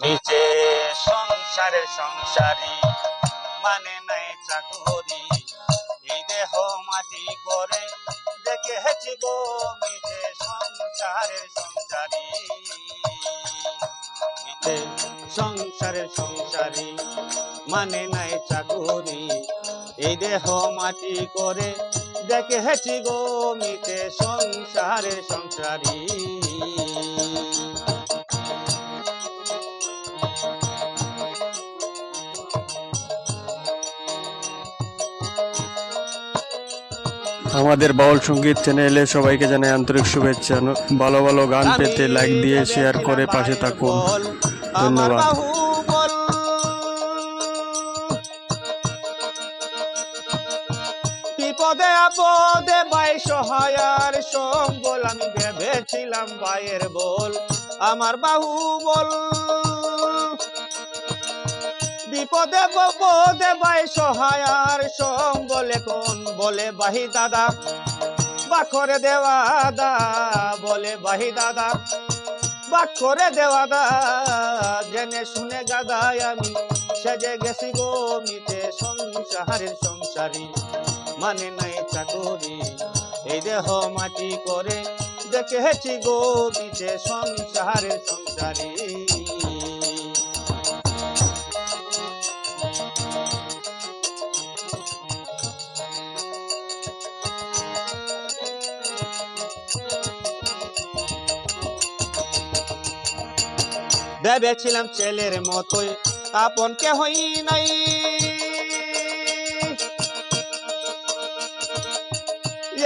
নিচে সংসারের সংসারী মানে নাই চাকরি, এই দেহ মাটি করে দেখেছি গো নিচে সংসারের সংসারী, নিচে সংসারের সংসারী মানে নাই চাকরি, এই দেহ মাটি করে দেখেছি গো নিচে সংসারের সংসারী। আমাদের বাউল সঙ্গীত চ্যানেলে সবাইকে জানাই আন্তরিক শুভেচ্ছা। ভালো ভালো গান পেতে লাইক দিয়ে শেয়ার করে পাশে থাকুন। ধন্যবাদ। বিপদে আপদে ভাই সহায়ার সম্বল, আমি ভেবেছিলাম ভাইয়ের বল আমার বাহুবল। বিপদে বিপদে ভাই সহায়ার সম্বল, এখন বলে বাহি দাদা বা করে দেওয়া দা, বলে বাহি দাদা বা করে দেওয়া দা, জেনে শুনে গাদায় আমি সেজে গেছি গো মিতে সংসারের সংসারী মানে নাই চাকরি, এই দেহ মাটি করে দেখেছি গো মিতে সংসারের সংসারী। ভেবেছিলাম ছেলের মতোই আপন কেহই নাই,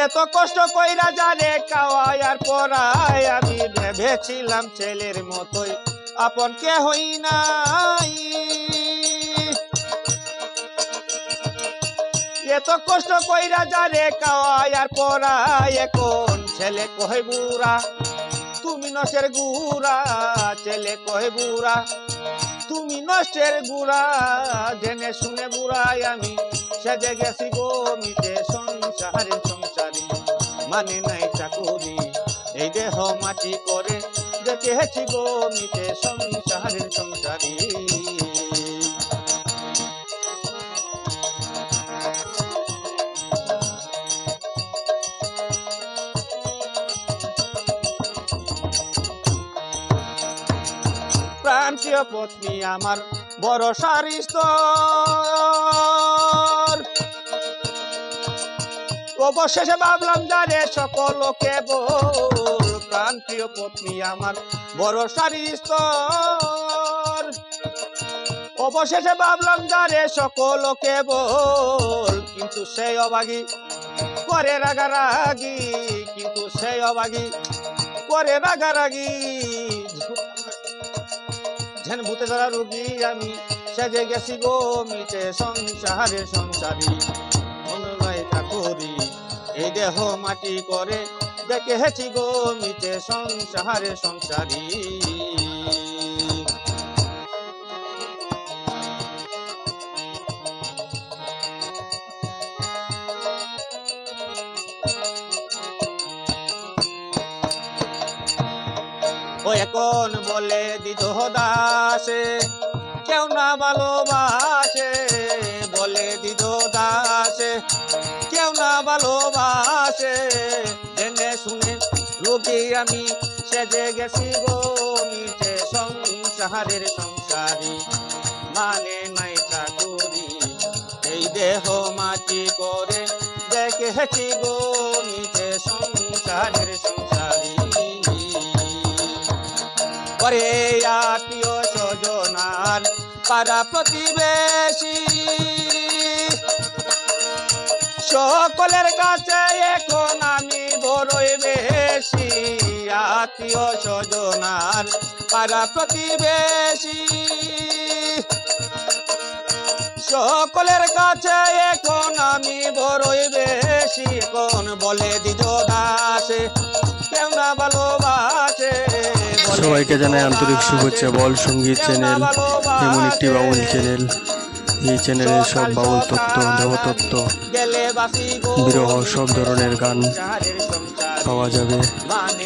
এত কষ্ট কইরা জানে খাওয়ায় আর পড়ায়, আমি ভেবেছিলাম ছেলের মতোই আপন কেহই নাই, এত কষ্ট কইরা জানে খাওয়ায় আর পড়ায়, এখন ছেলে কহে বুড়া তুমি নষ্টের গুড়া, ছেলে কহে বুড়া তুমি নষ্টের গুড়া, জেনে শুনে বুড়াই আমি সেজে গেছি গো মিতে সংসারের সংসারী মানে নাই চাকরি, এই দেহ মাটি করে দেখেছি গো মিতে সংসারের সংসারী। প্রান্তীয় পত্নী আমার ভরসার স্তর, অবশেষে ভাবলাম জানে সকলকে বল, প্রান্তীয় পত্নী আমার ভরসার স্তর, অবশেষে ভাবলাম জানে সকলকে বল, কিন্তু সেই অভাগী করে রাগারাগি, কিন্তু সেই অভাগী করে রাগারাগি, ঝেন ভূতে ধরা রোগী আমি সেজে গেছি গো মিতে সংসারের সংসারী মনে নয় চাকরি, এই দেহ মাটি করে দেখেছি গো মিতে সংসারের সংসারী। ও এখন বলে দিত দাসে কেউ না ভালোবাসে, বলে দিত দাসে কেউ না ভালোবাসে, জেনে শুনে রোগী আমি সেজে গেছি গো মিতে সংসারের সংসারী মানে নাই চাকরি, এই দেহ মাটি করে দেখেছি গো মিতে সংসারের সংসারী। পরে আত্মীয় স্বজনার পাড়া প্রতিবেশী সকলের কাছে এখন আমি বড়ই বেশি, আত্মীয় স্বজনার পাড়া প্রতিবেশী সকলের কাছে এখন আমি বড়ই বেশি, এখন বলে দিত দাসে কেউ না ভালোবাসে। সবাইকে জানাই আন্তরিক শুভেচ্ছা। বাউল সঙ্গীত চ্যানেল এমন একটি বাউল চ্যানেল, এই চ্যানেলে সব বাউল তত্ত্ব, দেবতত্ত্ব, বিরহ সব ধরনের গান পাওয়া যাবে।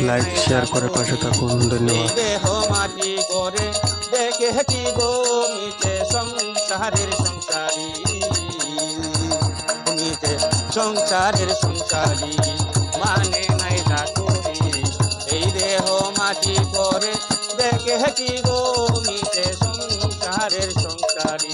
লাইক শেয়ার করে পাশে থাকুন। ধন্যবাদ। দেখেছি গো মিটে সংসারের সংসারী, মিটে সংসারের সংসারী, মানে নাই চাকরি এই দেহ মাটি করে দেখেছি গো মিটে সংসারের সংসারী।